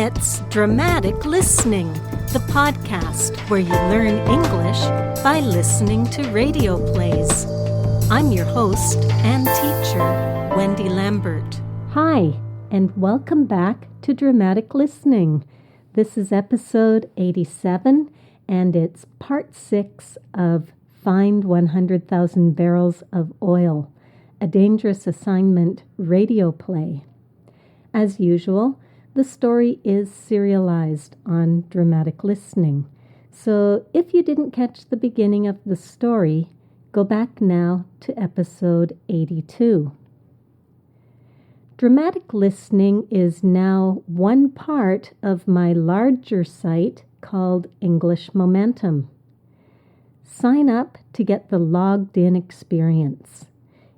It's Dramatic Listening, the podcast where you learn English by listening to radio plays. I'm your host and teacher, Wendy Lambert. Hi, and welcome back to Dramatic Listening. This is episode 87, and it's part 6 of Find 100,000 Barrels of Oil, a dangerous assignment radio play. As usual, the story is serialized on Dramatic Listening. So if you didn't catch the beginning of the story, go back now to episode 82. Dramatic Listening is now one part of my larger site called English Momentum. Sign up to get the logged-in experience.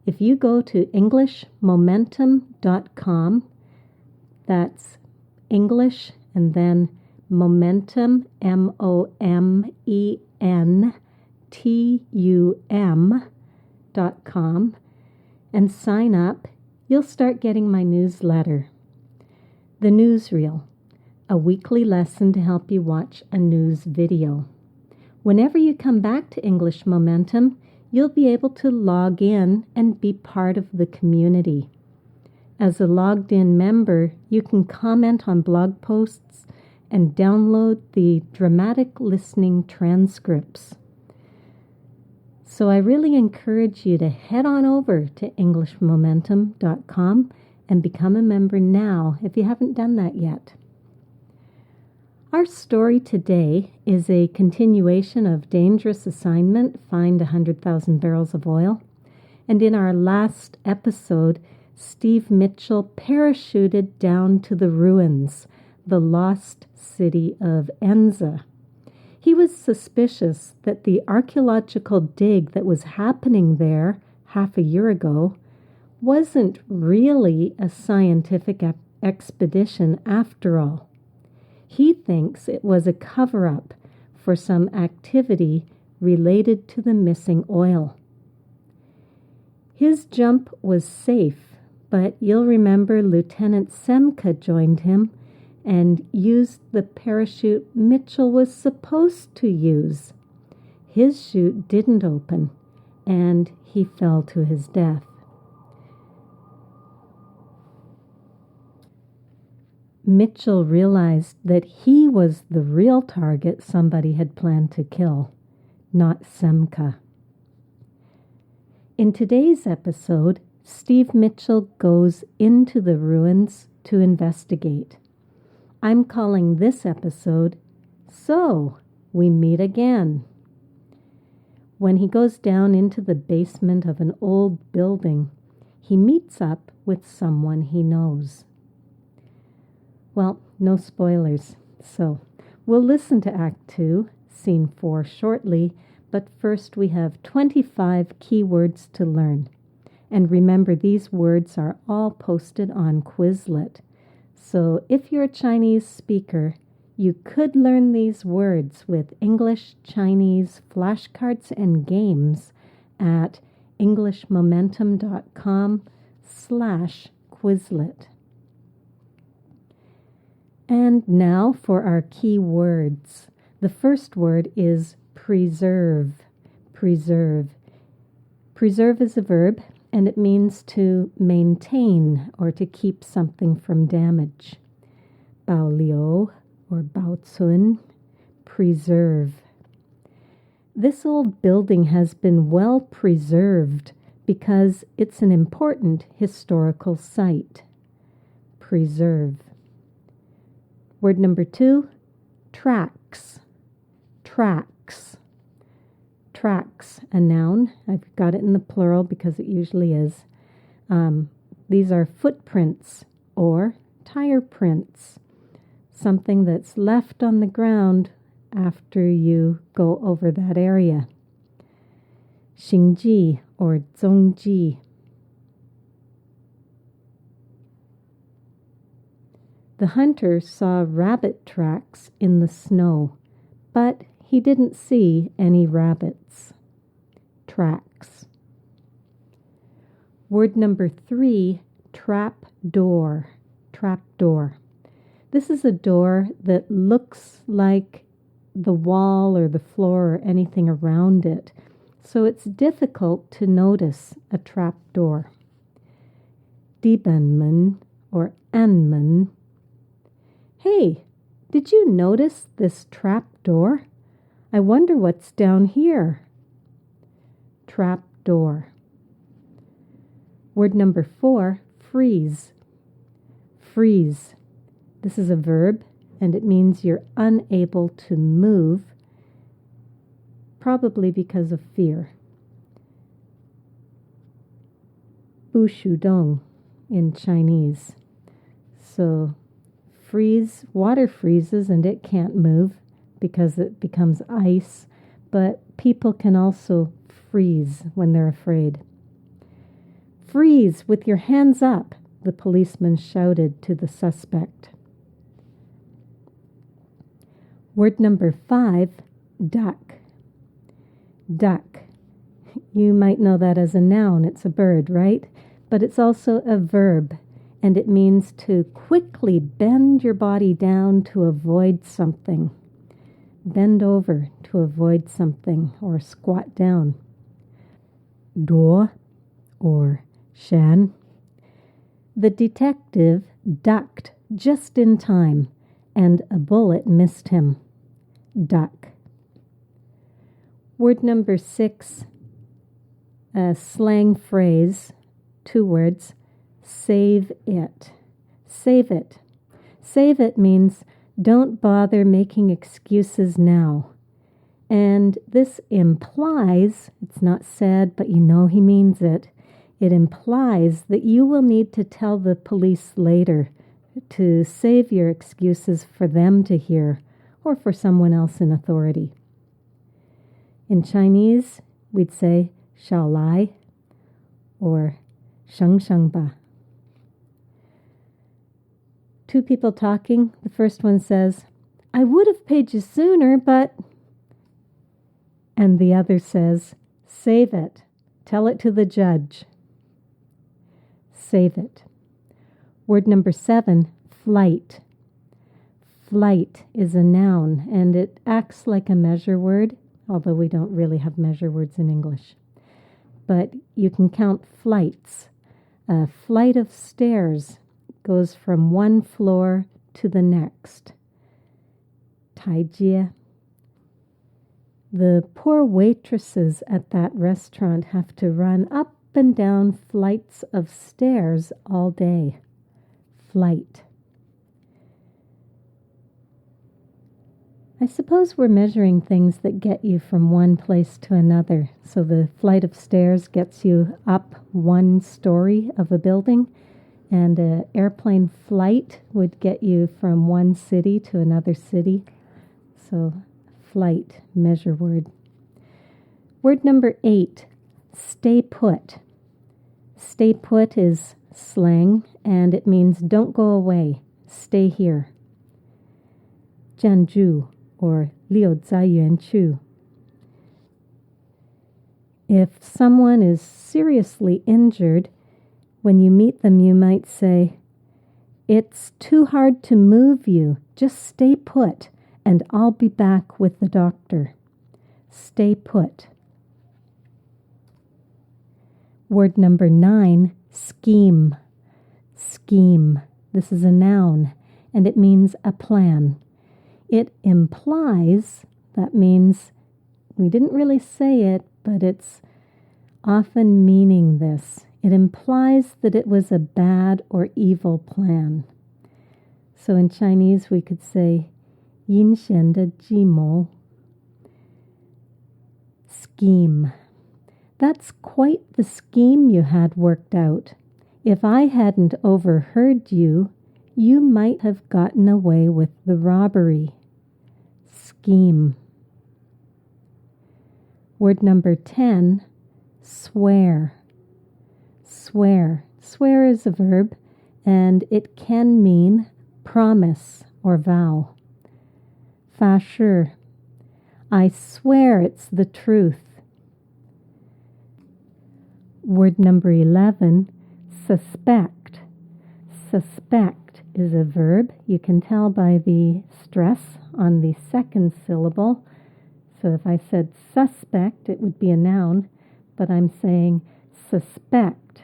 If you go to englishmomentum.com, that's English and then momentum, momentum.com, and sign up, you'll start getting my newsletter. The Newsreel, a weekly lesson to help you watch a news video. Whenever you come back to English Momentum, you'll be able to log in and be part of the community. As a logged-in member, you can comment on blog posts and download the dramatic listening transcripts. So I really encourage you to head on over to englishmomentum.com and become a member now if you haven't done that yet. Our story today is a continuation of Dangerous Assignment, Find 100,000 Barrels of Oil. And in our last episode, Steve Mitchel parachuted down to the ruins, the lost city of Enza. He was suspicious that the archaeological dig that was happening there half a year ago wasn't really a scientific expedition after all. He thinks it was a cover-up for some activity related to the missing oil. His jump was safe, but you'll remember Lieutenant Semka joined him and used the parachute Mitchell was supposed to use. His chute didn't open, and he fell to his death. Mitchell realized that he was the real target somebody had planned to kill, not Semka. In today's episode, Steve Mitchel goes into the ruins to investigate. I'm calling this episode, So We Meet Again. When he goes down into the basement of an old building, he meets up with someone he knows. Well, no spoilers, so we'll listen to Act 2, Scene 4 shortly, but first we have 25 keywords to learn. And remember, these words are all posted on Quizlet. So if you're a Chinese speaker, you could learn these words with English Chinese flashcards and games at englishmomentum.com/Quizlet. And now for our key words. The first word is preserve. Preserve. Preserve is a verb, and it means to maintain or to keep something from damage. Bao liu or bao cun, preserve. This old building has been well preserved because it's an important historical site. Preserve. Word number 2, tracks. Tracks. Tracks, a noun. I've got it in the plural because it usually is. These are footprints or tire prints, something that's left on the ground after you go over that area. Xingji or zongji. The hunter saw rabbit tracks in the snow, but he didn't see any rabbits. Tracks. Word number 3, trap door. Trap door. This is a door that looks like the wall or the floor or anything around it. So it's difficult to notice a trap door. Diebenman or anman. Hey, did you notice this trap door? I wonder what's down here. Trap door. Word number 4, freeze. Freeze. This is a verb, and it means you're unable to move, probably because of fear. 不许动 in Chinese. So freeze, water freezes and it can't move because it becomes ice, but people can also freeze when they're afraid. Freeze with your hands up, the policeman shouted to the suspect. Word number 5, duck. Duck. You might know that as a noun. It's a bird, right? But it's also a verb, and it means to quickly bend your body down to avoid something. Bend over to avoid something or squat down. Do or shan. The detective ducked just in time, and a bullet missed him. Duck. Word number 6, a slang phrase, 2 words, save it. Save it. Save it means don't bother making excuses now. And this implies, it's not said, but you know he means it, it implies that you will need to tell the police later to save your excuses for them to hear or for someone else in authority. In Chinese, we'd say, 小来 or 省省吧. 2 people talking. The first one says, I would have paid you sooner, but... And the other says, save it. Tell it to the judge. Save it. Word number 7, flight. Flight is a noun, and it acts like a measure word, although we don't really have measure words in English. But you can count flights. A flight of stairs goes from one floor to the next. 台阶. The poor waitresses at that restaurant have to run up and down flights of stairs all day. Flight. I suppose we're measuring things that get you from one place to another. So the flight of stairs gets you up one story of a building, and an airplane flight would get you from one city to another city. So flight, measure word. Word number 8, stay put. Stay put is slang, and it means don't go away, stay here. 站住 or 留在原处. If someone is seriously injured, when you meet them, you might say, it's too hard to move you. Just stay put, and I'll be back with the doctor. Stay put. Word number 9, scheme. Scheme. This is a noun, and it means a plan. It implies, that means, we didn't really say it, but it's often meaning this. It implies that it was a bad or evil plan. So in Chinese we could say, 阴险的计谋. Scheme. That's quite the scheme you had worked out. If I hadn't overheard you, you might have gotten away with the robbery. Scheme. Word number 10, swear. Swear. Swear is a verb, and it can mean promise or vow. 发誓. I swear it's the truth. Word number 11, suspect. Suspect is a verb. You can tell by the stress on the second syllable. So if I said suspect, it would be a noun, but I'm saying suspect.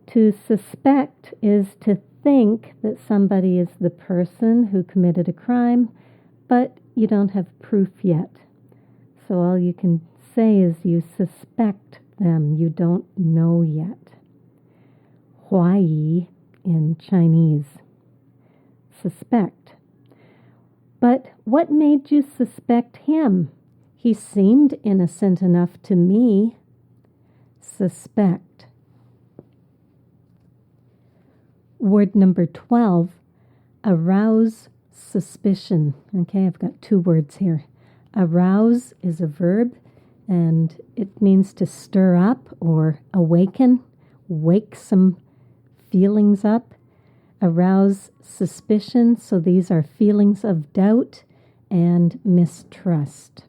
To suspect is to think that somebody is the person who committed a crime, but you don't have proof yet. So all you can say is you suspect them. You don't know yet. 怀疑 in Chinese. Suspect. But what made you suspect him? He seemed innocent enough to me. Suspect. Word number 12, arouse suspicion. Okay, I've got two words here. Arouse is a verb, and it means to stir up or awaken, wake some feelings up. Arouse suspicion, so these are feelings of doubt and mistrust.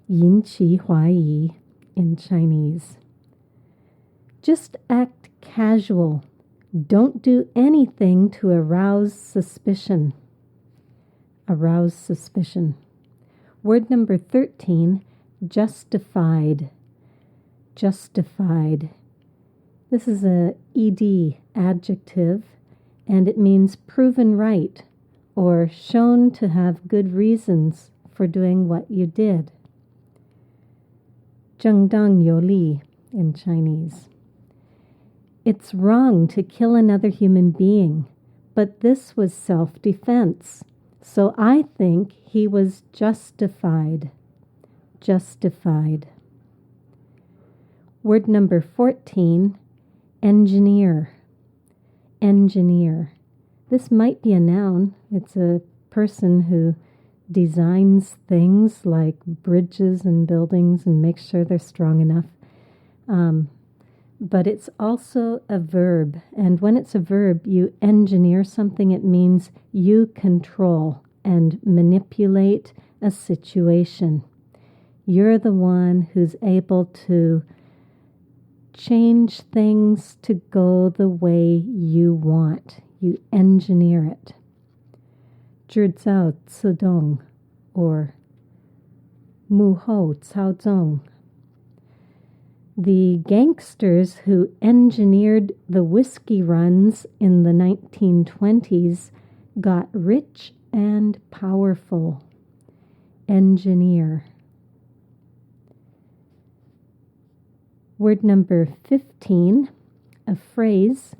引起怀疑 in Chinese. Just act casual. Don't do anything to arouse suspicion. Arouse suspicion. Word number 13, justified. Justified. This is a ed, adjective, and it means proven right or shown to have good reasons for doing what you did. 正当有理 in Chinese. It's wrong to kill another human being, but this was self-defense, so I think he was justified. Justified. Word number 14, engineer. Engineer. This might be a noun. It's a person who designs things like bridges and buildings and makes sure they're strong enough. But it's also a verb. And when it's a verb, you engineer something. It means you control and manipulate a situation. You're the one who's able to change things to go the way you want. You engineer it. 制造自动 or 幕后操纵. The gangsters who engineered the whiskey runs in the 1920s got rich and powerful. Engineer. Word number 15, a phrase,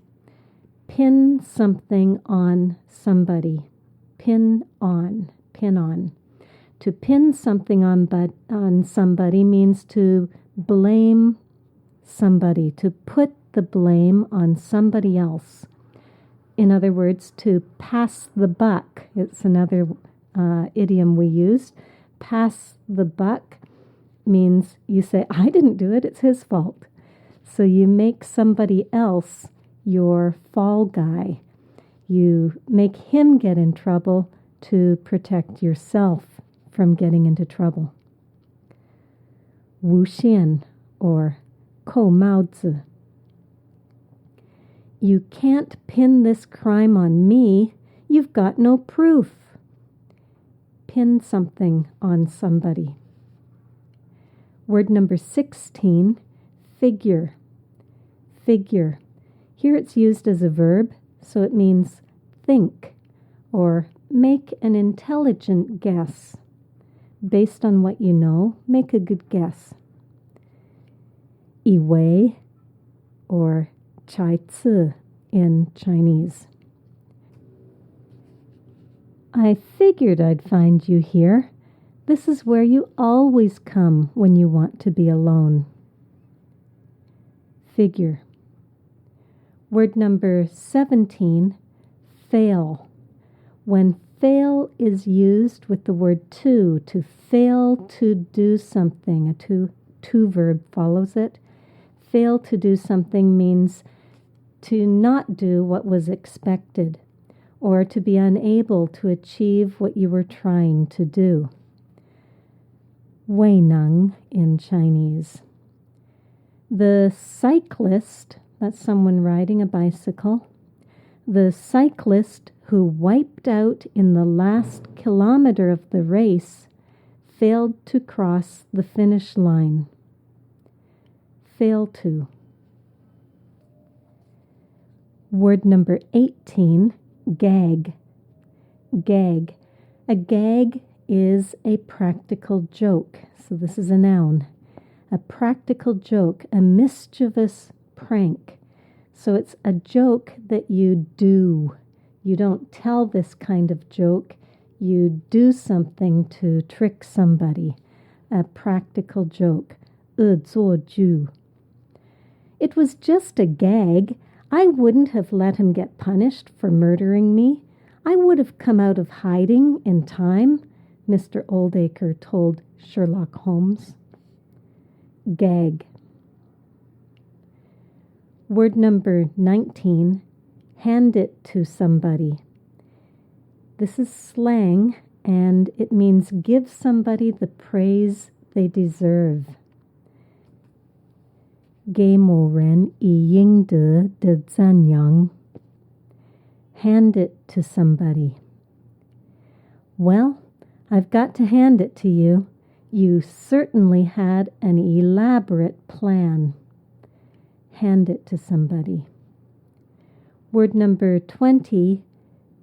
pin something on somebody. Pin on, pin on. To pin something on somebody means to blame somebody, to put the blame on somebody else. In other words, to pass the buck. It's another idiom we use. Pass the buck means you say, I didn't do it, it's his fault. So you make somebody else your fall guy. You make him get in trouble to protect yourself from getting into trouble. 诬陷 or 扣帽子. You can't pin this crime on me. You've got no proof. Pin something on somebody. Word number 16, figure. Figure. Here it's used as a verb, so it means think or make an intelligent guess. Based on what you know, make a good guess. 以为 or 猜测 in Chinese. I figured I'd find you here. This is where you always come when you want to be alone. Figure. Word number 17, fail. When fail is used with the word to fail to do something, a to verb follows it. Fail to do something means to not do what was expected or to be unable to achieve what you were trying to do. 未能 in Chinese. The cyclist, that's someone riding a bicycle, The cyclist who wiped out in the last kilometer of the race failed to cross the finish line. Fail to. Word number 18, gag. Gag. A gag is a practical joke. So this is a noun. A practical joke, a mischievous prank. So it's a joke that you do. You don't tell this kind of joke. You do something to trick somebody. A practical joke. 恶作剧. It was just a gag. I wouldn't have let him get punished for murdering me. I would have come out of hiding in time, Mr. Oldacre told Sherlock Holmes. Gag. Word number 19, hand it to somebody. This is slang, and it means give somebody the praise they deserve. 给某人以应得的赞扬. Hand it to somebody. Well, I've got to hand it to you. You certainly had an elaborate plan. Hand it to somebody. Word number 20,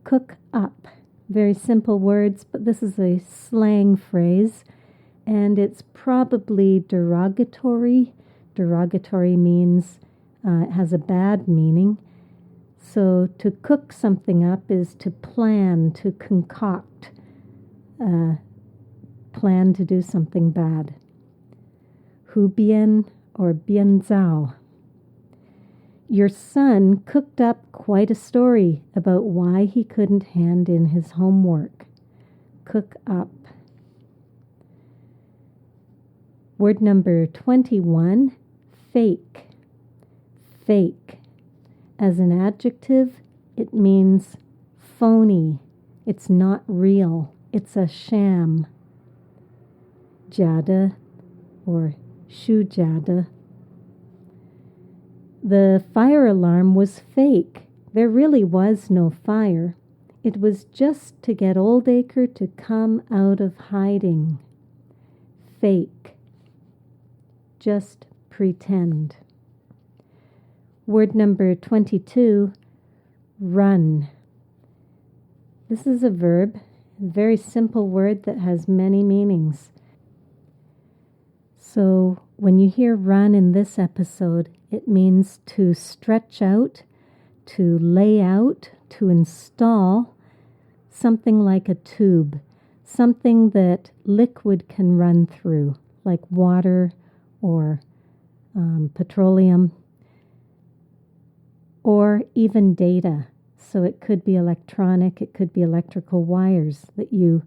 cook up. Very simple words, but this is a slang phrase, and it's probably derogatory. Derogatory means it has a bad meaning. So to cook something up is to plan, to concoct, plan to do something bad. Hu bien or bien zao. Your son cooked up quite a story about why he couldn't hand in his homework. Cook up. Word number 21, fake. Fake. As an adjective, it means phony. It's not real. It's a sham. Jada or shujada. The fire alarm was fake. There really was no fire. It was just to get Oldacre to come out of hiding. Fake. Just pretend. Word number 22, run. This is a verb, a very simple word that has many meanings. So when you hear run in this episode, it means to stretch out, to lay out, to install something like a tube, something that liquid can run through, like water or petroleum, or even data. So it could be electronic, it could be electrical wires that you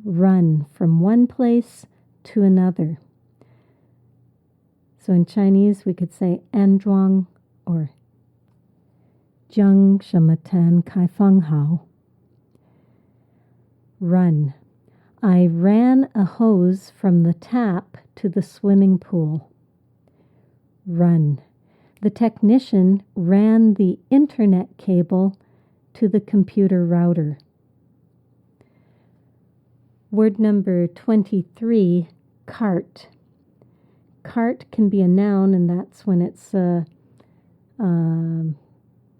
run from one place to another. So in Chinese, we could say "anzhuang" or "jiang shenmeten kai feng hao." Run. I ran a hose from the tap to the swimming pool. Run. The technician ran the internet cable to the computer router. Word number 23, cart. Cart can be a noun, and that's when it's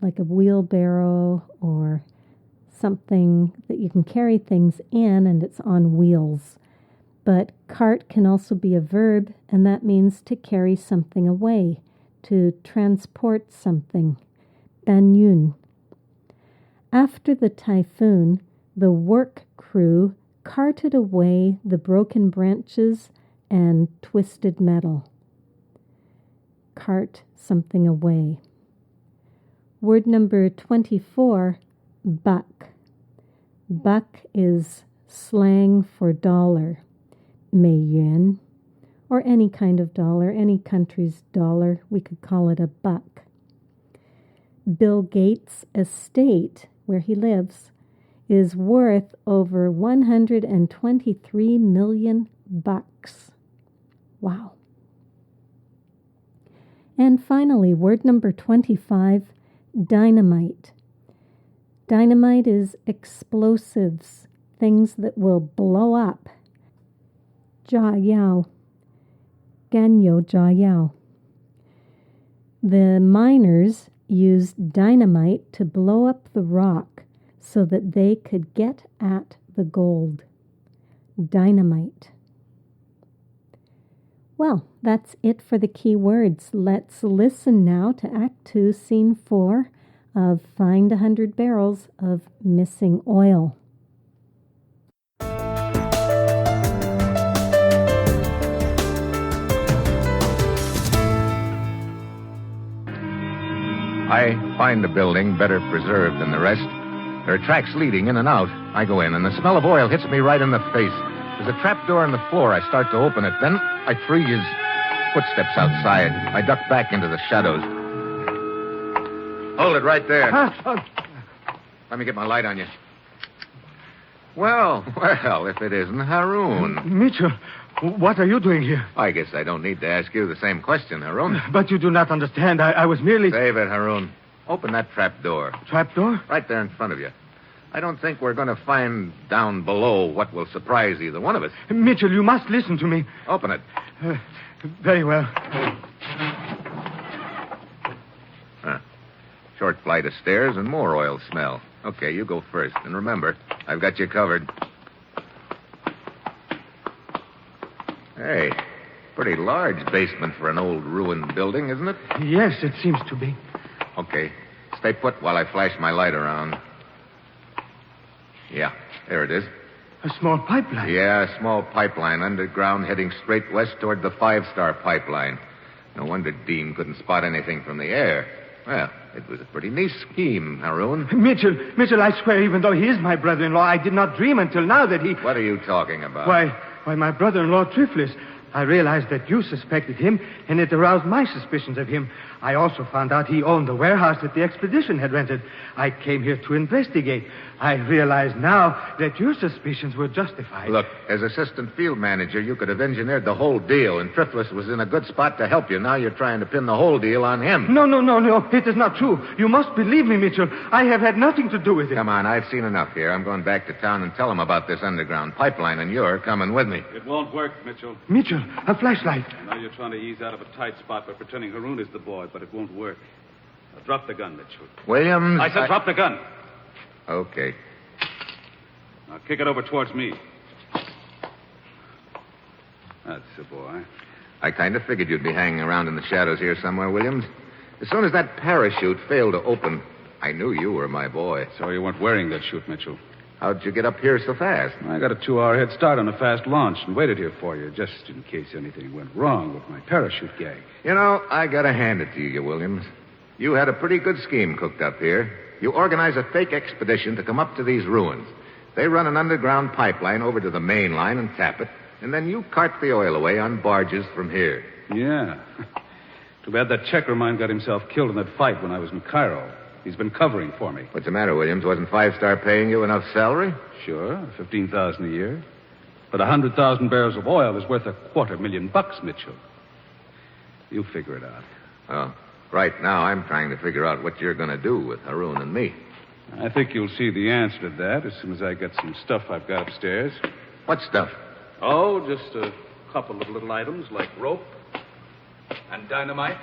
like a wheelbarrow or something that you can carry things in, and it's on wheels. But cart can also be a verb, and that means to carry something away, to transport something. Banyun. After the typhoon, the work crew carted away the broken branches and twisted metal. Cart something away. Word number 24, buck. Buck is slang for dollar. 美元, or any kind of dollar, any country's dollar, we could call it a buck. Bill Gates' estate, where he lives, is worth over 123 million bucks. Wow. And finally, word number 25, dynamite. Dynamite is explosives, things that will blow up. 炸药, 干油炸药. The miners used dynamite to blow up the rock so that they could get at the gold. Dynamite. Well, that's it for the key words. Let's listen now to Act 2, Scene 4 of Find 100 Barrels of Missing Oil. I find the building better preserved than the rest. There are tracks leading in and out. I go in, and the smell of oil hits me right in the face. There's a trap door in the floor. I start to open it. Then I freeze. Footsteps outside. I duck back into the shadows. Hold it right there. Let me get my light on you. Well, if it isn't Haroon. Mitchell, what are you doing here? I guess I don't need to ask you the same question, Haroon. But you do not understand. I was merely... Save it, Haroon. Open that trap door. Trap door? Right there in front of you. I don't think we're going to find down below what will surprise either one of us. Mitchell, you must listen to me. Open it. Very well. Short flight of stairs and more oil smell. Okay, you go first. And remember, I've got you covered. Hey, pretty large basement for an old ruined building, isn't it? Yes, it seems to be. Okay, stay put while I flash my light around. Yeah, there it is. A small pipeline? Yeah, a small pipeline underground heading straight west toward the 5-star pipeline. No wonder Dean couldn't spot anything from the air. Well, it was a pretty neat scheme, Haroon. Mitchell, I swear, even though he is my brother-in-law, I did not dream until now that he... What are you talking about? Why, my brother-in-law, Triflis. I realized that you suspected him, and it aroused my suspicions of him. I also found out he owned the warehouse that the expedition had rented. I came here to investigate. I realize now that your suspicions were justified. Look, as assistant field manager, you could have engineered the whole deal, and Triflis was in a good spot to help you. Now you're trying to pin the whole deal on him. No. It is not true. You must believe me, Mitchell. I have had nothing to do with it. Come on, I've seen enough here. I'm going back to town and tell him about this underground pipeline, and you're coming with me. It won't work, Mitchell. Mitchell, a flashlight. I know you're trying to ease out of a tight spot by pretending Haroon is the boy, but it won't work. Now, drop the gun, Mitchell. Williams... I said drop the gun. Okay. Now, kick it over towards me. That's the boy. I kind of figured you'd be hanging around in the shadows here somewhere, Williams. As soon as that parachute failed to open, I knew you were my boy. So you weren't wearing that chute, Mitchell. How'd you get up here so fast? I got a 2-hour head start on a fast launch and waited here for you, just in case anything went wrong with my parachute gag. You know, I gotta hand it to you, Williams. You had a pretty good scheme cooked up here. You organized a fake expedition to come up to these ruins. They run an underground pipeline over to the main line and tap it, and then you cart the oil away on barges from here. Yeah. Too bad that checker of mine got himself killed in that fight when I was in Cairo. He's been covering for me. What's the matter, Williams? Wasn't 5-star paying you enough salary? Sure, $15,000 a year. But 100,000 barrels of oil is worth $250,000, Mitchell. You figure it out. Oh, right now I'm trying to figure out what you're going to do with Haroon and me. I think you'll see the answer to that as soon as I get some stuff I've got upstairs. What stuff? Oh, just a couple of little items like rope and dynamite.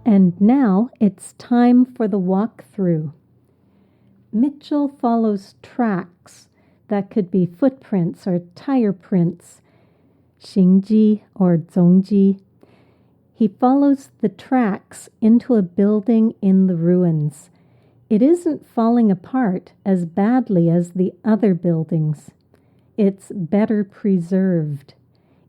And now it's time for the walkthrough. Mitchell follows tracks that could be footprints or tire prints, 行迹 or 踪迹. He follows the tracks into a building in the ruins. It isn't falling apart as badly as the other buildings. It's better preserved.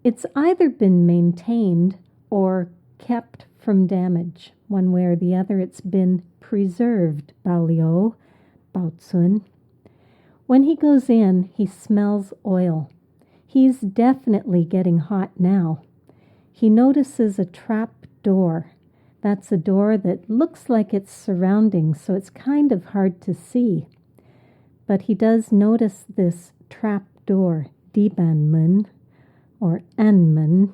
It's either been maintained or kept from damage. One way or the other, it's been preserved, 保留, 保存. When he goes in, he smells oil. He's definitely getting hot now. He notices a trap door. That's a door that looks like it's surrounding, so it's kind of hard to see. But he does notice this trap door, dibanmun, or anmun.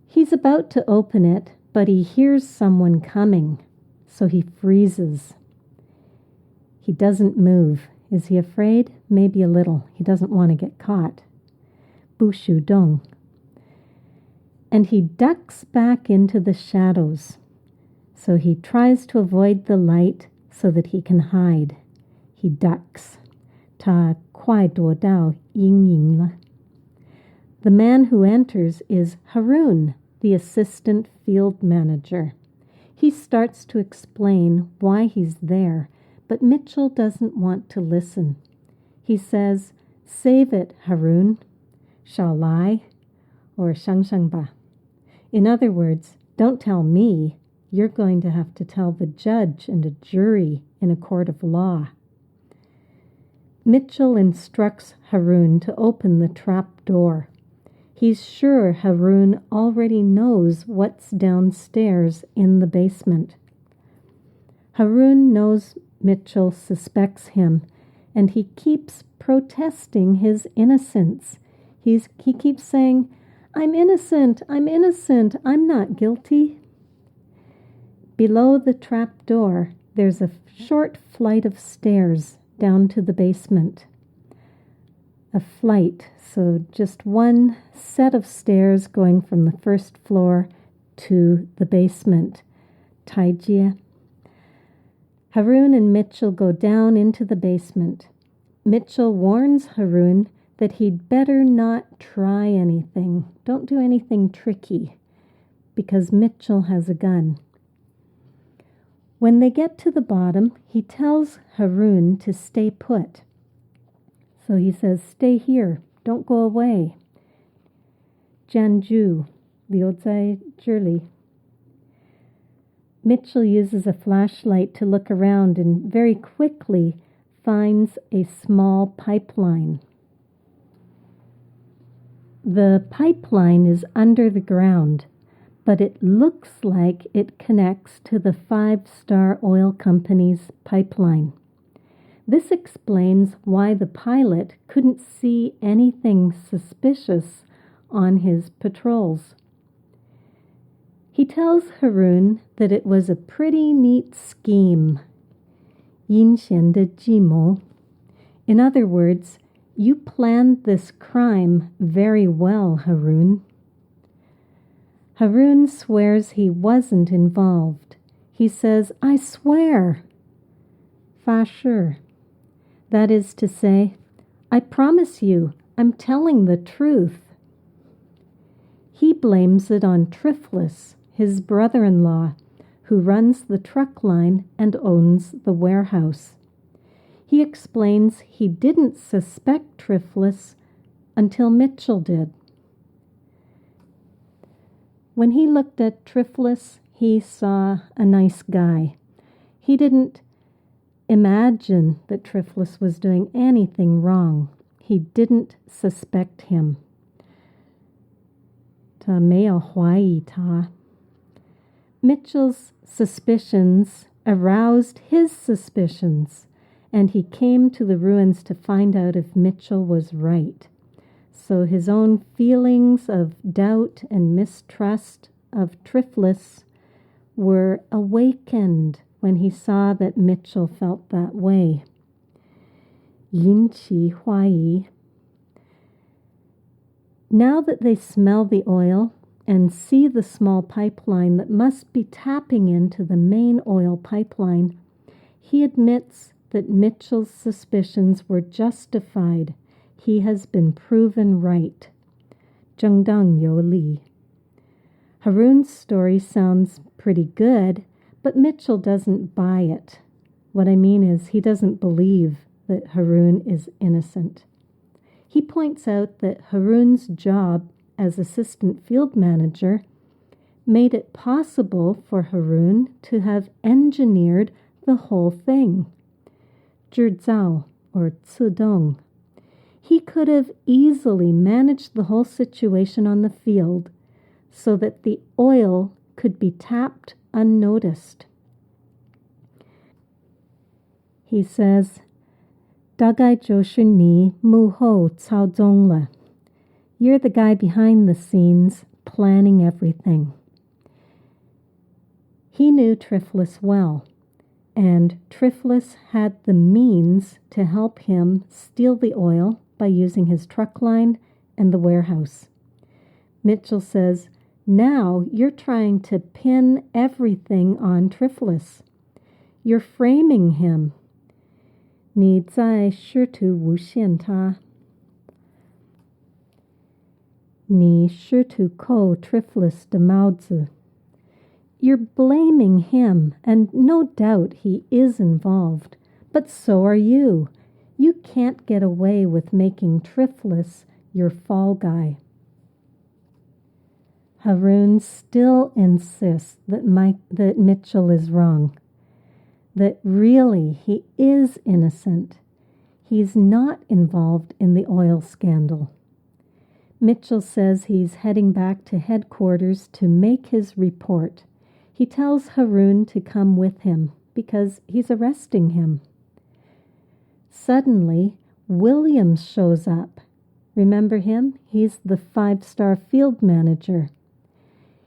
He's about to open it, but he hears someone coming, so he freezes. He doesn't move. Is he afraid? Maybe a little. He doesn't want to get caught. Bushu dong. And he ducks back into the shadows. So he tries to avoid the light so that he can hide. He ducks. Ta kwai duo dao ying ying la. The man who enters is Haroon, the assistant field manager. He starts to explain why he's there, but Mitchell doesn't want to listen. He says, "Save it, Haroon. Shall I?" Or shangshangba. In other words, don't tell me. You're going to have to tell the judge and a jury in a court of law. Mitchell instructs Haroon to open the trap door. He's sure Haroon already knows what's downstairs in the basement. Haroon knows Mitchell suspects him, and he keeps protesting his innocence. He keeps saying, I'm innocent, I'm not guilty." Below the trap door, there's a short flight of stairs down to the basement. A flight, so just one set of stairs going from the first floor to the basement. Taijie. Haroon and Mitchell go down into the basement. Mitchell warns Haroon that he'd better not try anything. Don't do anything tricky, because Mitchell has a gun. When they get to the bottom, he tells Haroon to stay put. So he says, "Stay here. Don't go away." Janju, liuzai zhili. Mitchell uses a flashlight to look around and very quickly finds a small pipeline. The pipeline is under the ground, but it looks like it connects to the 5-Star Oil Company's pipeline. This explains why the pilot couldn't see anything suspicious on his patrols. He tells Haroon that it was a pretty neat scheme. Yin xian de jimo. In other words, you planned this crime very well, Haroon. Haroon swears he wasn't involved. He says, "I swear." Fa shi. That is to say, "I promise you, I'm telling the truth." He blames it on Triflis, his brother-in-law, who runs the truck line and owns the warehouse. He explains he didn't suspect Triflis until Mitchell did. When he looked at Triflis, he saw a nice guy. He didn't imagine that Triflis was doing anything wrong. He didn't suspect him. Ta meo huai ta. Mitchell's suspicions aroused his suspicions, and he came to the ruins to find out if Mitchell was right. So his own feelings of doubt and mistrust of Triflis were awakened when he saw that Mitchell felt that way. Yin qi huai. Now that they smell the oil and see the small pipeline that must be tapping into the main oil pipeline, he admits that Mitchell's suspicions were justified. He has been proven right. Zhengdang Yo Li. Haroon's story sounds pretty good, but Mitchell doesn't buy it. What I mean is he doesn't believe that Haroon is innocent. He points out that Haroon's job as assistant field manager made it possible for Haroon to have engineered the whole thing. Zhizao, or Cudong. He could have easily managed the whole situation on the field so that the oil could be tapped unnoticed. He says, 大概就是你幕后操纵了. You're the guy behind the scenes, planning everything. He knew Tryphlis well, and Tryphlis had the means to help him steal the oil by using his truck line and the warehouse. Mitchel says, now you're trying to pin everything on Tryphlis. You're framing him. 你在试图诬陷他. 你试图扣 Tryphlis 的帽子. You're blaming him, and no doubt he is involved. But so are you. You can't get away with making Tryphlis your fall guy. Haroon still insists that Mitchel is wrong, that really he is innocent. He's not involved in the oil scandal. Mitchel says he's heading back to headquarters to make his report. He tells Haroon to come with him because he's arresting him. Suddenly, Williams shows up. Remember him? He's the 5-star field manager.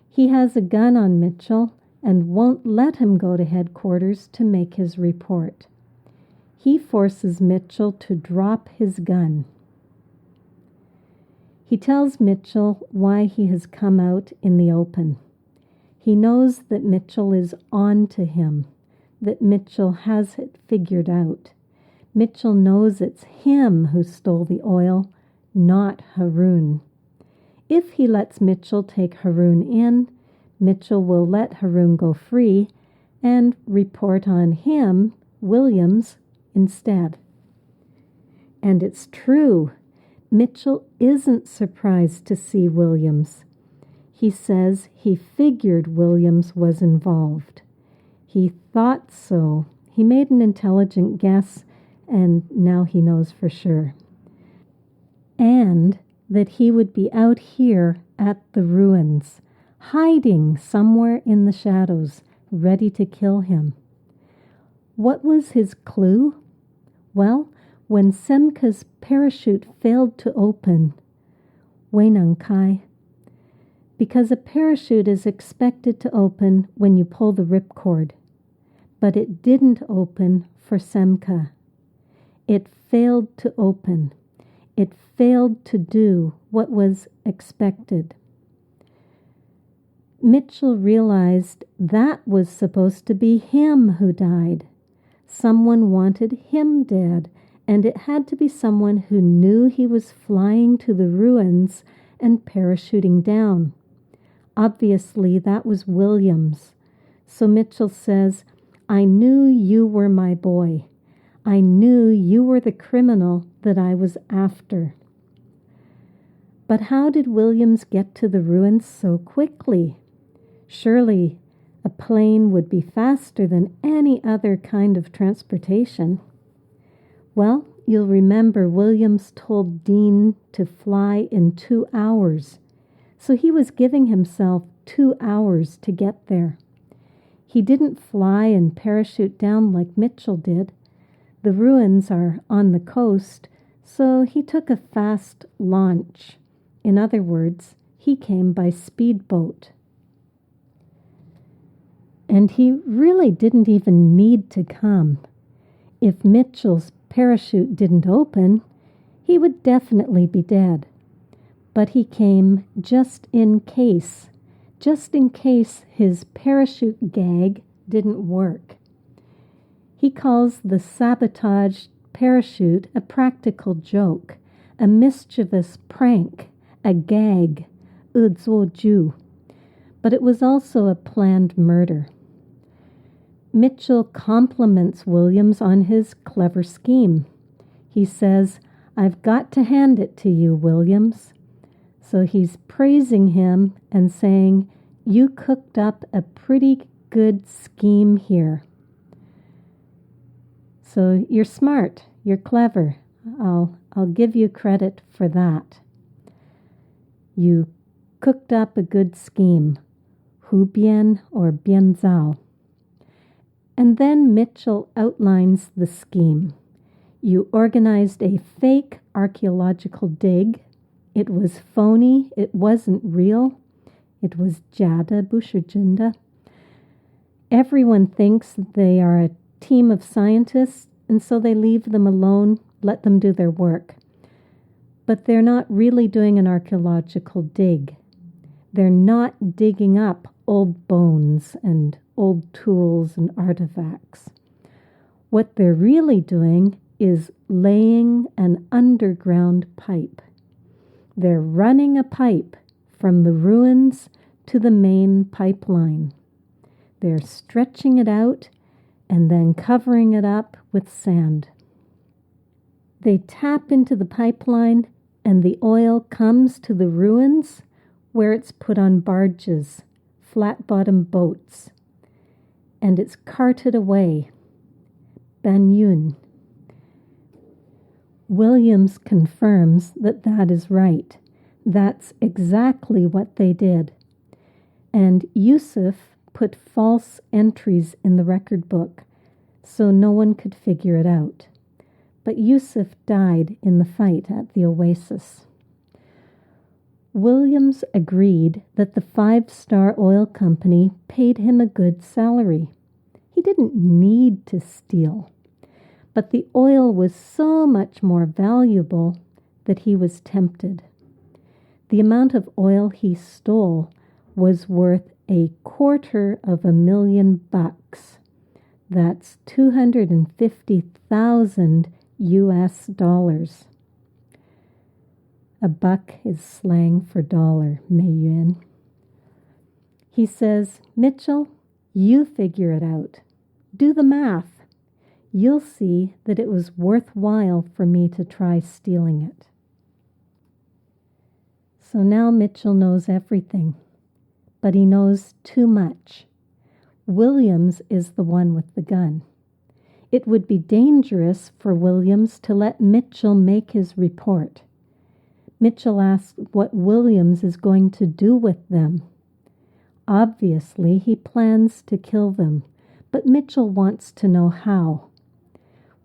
He has a gun on Mitchel and won't let him go to headquarters to make his report. He forces Mitchel to drop his gun. He tells Mitchel why he has come out in the open. He knows that Mitchel is on to him, that Mitchel has it figured out. Mitchel knows it's him who stole the oil, not Haroon. If he lets Mitchel take Haroon in, Mitchel will let Haroon go free and report on him, Williams, instead. And it's true. Mitchel isn't surprised to see Williams. He says he figured Williams was involved. He thought so. He made an intelligent guess, and now he knows for sure. And that he would be out here at the ruins, hiding somewhere in the shadows, ready to kill him. What was his clue? Well, when Semka's parachute failed to open, Weinankai, because a parachute is expected to open when you pull the ripcord, but it didn't open for Semka. It failed to open. It failed to do what was expected. Mitchel realized that was supposed to be him who died. Someone wanted him dead, and it had to be someone who knew he was flying to the ruins and parachuting down. Obviously, that was Williams. So Mitchel says, I knew you were my boy. I knew you were the criminal that I was after. But how did Williams get to the ruins so quickly? Surely a plane would be faster than any other kind of transportation. Well, you'll remember Williams told Dean to fly in 2 hours. So he was giving himself 2 hours to get there. He didn't fly and parachute down like Mitchel did. The ruins are on the coast, so he took a fast launch. In other words, he came by speedboat. And he really didn't even need to come. If Mitchell's parachute didn't open, he would definitely be dead. But he came just in case his parachute gag didn't work. He calls the sabotaged parachute a practical joke, a mischievous prank, a gag, 恶作剧. But it was also a planned murder. Mitchel compliments Williams on his clever scheme. He says, I've got to hand it to you, Williams. So he's praising him and saying, you cooked up a pretty good scheme here. So you're smart, you're clever. I'll give you credit for that. You cooked up a good scheme. hu bien or bien zao. And then Mitchell outlines the scheme. You organized a fake archaeological dig. It was phony. It wasn't real. It was jada bushurjinda. Everyone thinks they are a team of scientists, and so they leave them alone, let them do their work. But they're not really doing an archaeological dig. They're not digging up old bones and old tools and artifacts. What they're really doing is laying an underground pipe. They're running a pipe from the ruins to the main pipeline. They're stretching it out and then covering it up with sand. They tap into the pipeline and the oil comes to the ruins where it's put on barges, flat-bottom boats, and it's carted away. Banyun. Williams confirms that that is right. That's exactly what they did. And Yusuf put false entries in the record book so no one could figure it out. But Yusuf died in the fight at the oasis. Williams agreed that the 5-star oil company paid him a good salary. He didn't need to steal, but the oil was so much more valuable that he was tempted. The amount of oil he stole was worth $250,000. That's $250,000 US. A buck is slang for dollar, meiyuan. He says, Mitchell, you figure it out. Do the math. You'll see that it was worthwhile for me to try stealing it. So now Mitchell knows everything, but he knows too much. Williams is the one with the gun. It would be dangerous for Williams to let Mitchell make his report. Mitchell asks what Williams is going to do with them. Obviously, he plans to kill them, but Mitchell wants to know how.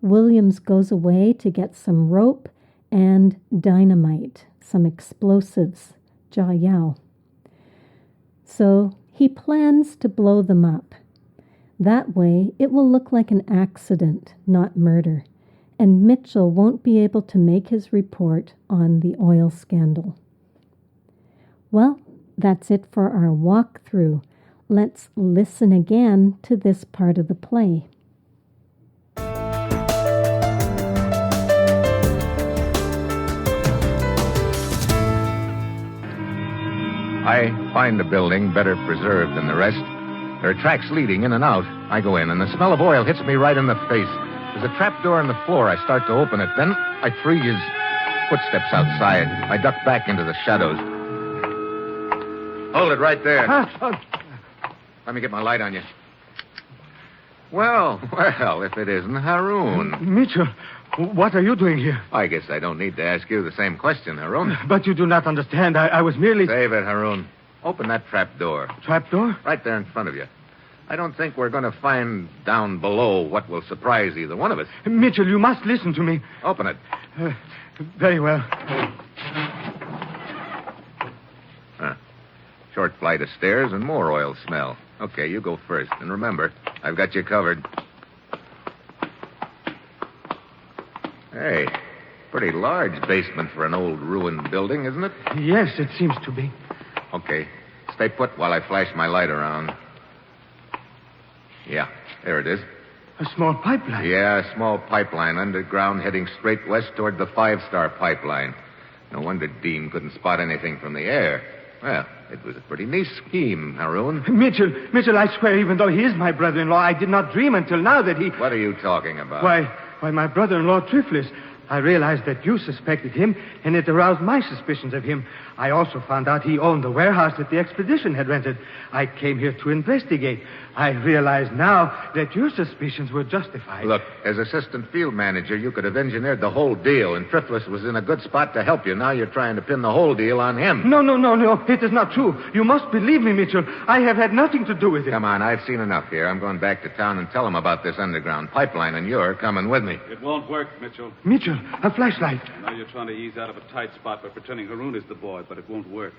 Williams goes away to get some rope and dynamite, some explosives, jiao. So he plans to blow them up. That way, it will look like an accident, not murder, and Mitchell won't be able to make his report on the oil scandal. Well, that's it for our walkthrough. Let's listen again to this part of the play. I find the building better preserved than the rest. There are tracks leading in and out. I go in, and the smell of oil hits me right in the face. There's a trap door in the floor. I start to open it. Then I freeze. Footsteps outside. I duck back into the shadows. Hold it right there. Let me get my light on you. Well, if it isn't Haroon. Mitchell, what are you doing here? I guess I don't need to ask you the same question, Haroon. But you do not understand. I was merely... Save it, Haroon. Open that trap door. Trap door? Right there in front of you. I don't think we're going to find down below what will surprise either one of us. Mitchell, you must listen to me. Open it. Very well. Short flight of stairs and more oil smell. Okay, you go first. And remember, I've got you covered. Hey, pretty large basement for an old ruined building, isn't it? Yes, it seems to be. Okay, stay put while I flash my light around. Yeah, there it is. A small pipeline? Yeah, a small pipeline underground heading straight west toward the 5-star pipeline. No wonder Dean couldn't spot anything from the air. Well, it was a pretty neat scheme, Haroon. Mitchell, I swear, even though he is my brother-in-law, I did not dream until now that he... What are you talking about? Why, my brother-in-law, Triflis. I realized that you suspected him, and it aroused my suspicions of him. I also found out he owned the warehouse that the expedition had rented. I came here to investigate. I realize now that your suspicions were justified. Look, as assistant field manager, you could have engineered the whole deal, and Triflis was in a good spot to help you. Now you're trying to pin the whole deal on him. No. It is not true. You must believe me, Mitchell. I have had nothing to do with it. Come on, I've seen enough here. I'm going back to town and tell him about this underground pipeline, and you're coming with me. It won't work, Mitchell. Mitchell, a flashlight. I know you're trying to ease out of a tight spot by pretending Haroon is the boy, but it won't work.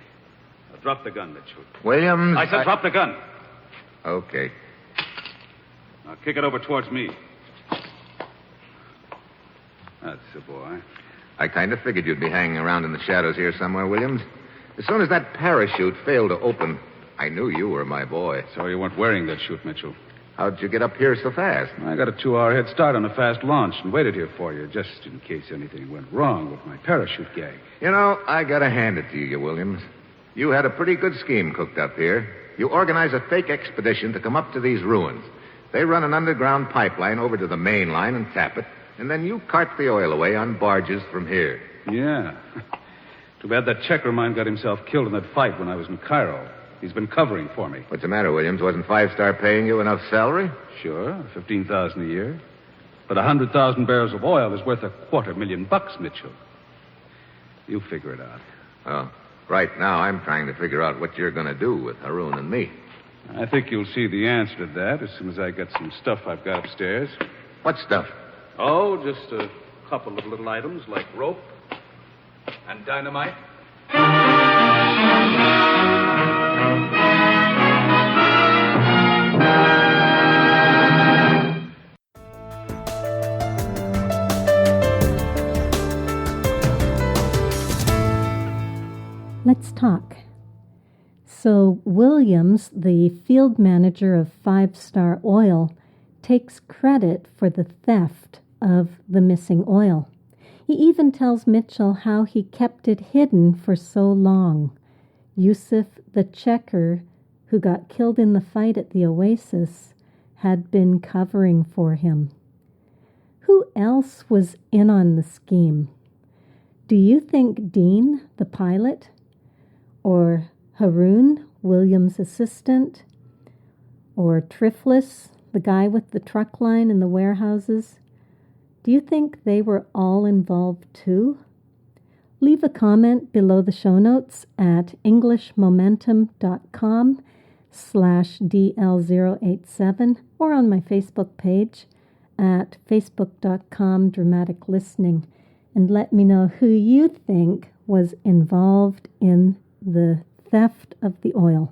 Now, drop the gun, Mitchell. Williams. I said drop the gun. Okay. Now kick it over towards me. That's the boy. I kind of figured you'd be hanging around in the shadows here somewhere, Williams. As soon as that parachute failed to open, I knew you were my boy. So you weren't wearing that chute, Mitchell. How'd you get up here so fast? I got a 2-hour head start on a fast launch and waited here for you, just in case anything went wrong with my parachute gag. You know, I gotta hand it to you, Williams. You had a pretty good scheme cooked up here. You organized a fake expedition to come up to these ruins. They run an underground pipeline over to the main line and tap it, and then you cart the oil away on barges from here. Yeah. Too bad that checker of mine got himself killed in that fight when I was in Cairo. He's been covering for me. What's the matter, Williams? Wasn't 5-Star paying you enough salary? Sure, $15,000 a year. But 100,000 barrels of oil is worth $250,000, Mitchell. You figure it out. Well, right now I'm trying to figure out what you're going to do with Haroon and me. I think you'll see the answer to that as soon as I get some stuff I've got upstairs. What stuff? Oh, just a couple of little items like rope and dynamite. Let's talk. So Williams, the field manager of 5-Star Oil, takes credit for the theft of the missing oil. He even tells Mitchell how he kept it hidden for so long. Yusuf, the checker, who got killed in the fight at the Oasis, had been covering for him. Who else was in on the scheme? Do you think Dean, the pilot, or Haroon, Williams' assistant, or Triflis, the guy with the truck line and the warehouses? Do you think they were all involved too? Leave a comment below the show notes at englishmomentum.com/DL087 or on my Facebook page at facebook.com/dramaticlistening, and let me know who you think was involved in the theft of the oil.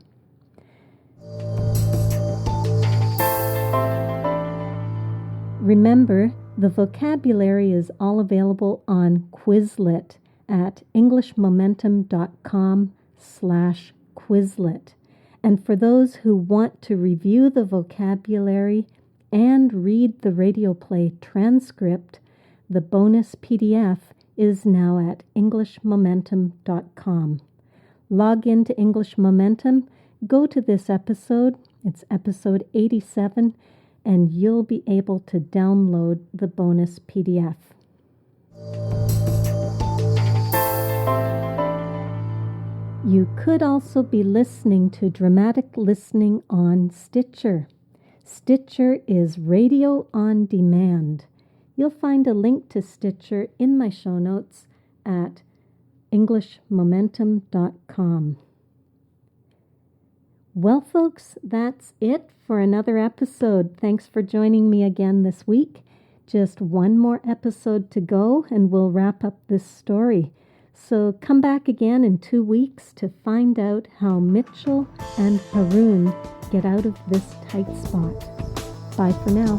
Remember, the vocabulary is all available on Quizlet at englishmomentum.com/Quizlet. And for those who want to review the vocabulary and read the radio play transcript, the bonus PDF is now at englishmomentum.com. Log into English Momentum, go to this episode, it's episode 87, and you'll be able to download the bonus PDF. You could also be listening to Dramatic Listening on Stitcher. Stitcher is radio on demand. You'll find a link to Stitcher in my show notes at englishmomentum.com. Well, folks, that's it for another episode. Thanks for joining me again this week. Just one more episode to go, and we'll wrap up this story. So come back again in 2 weeks to find out how Mitchell and Haroon get out of this tight spot. Bye for now.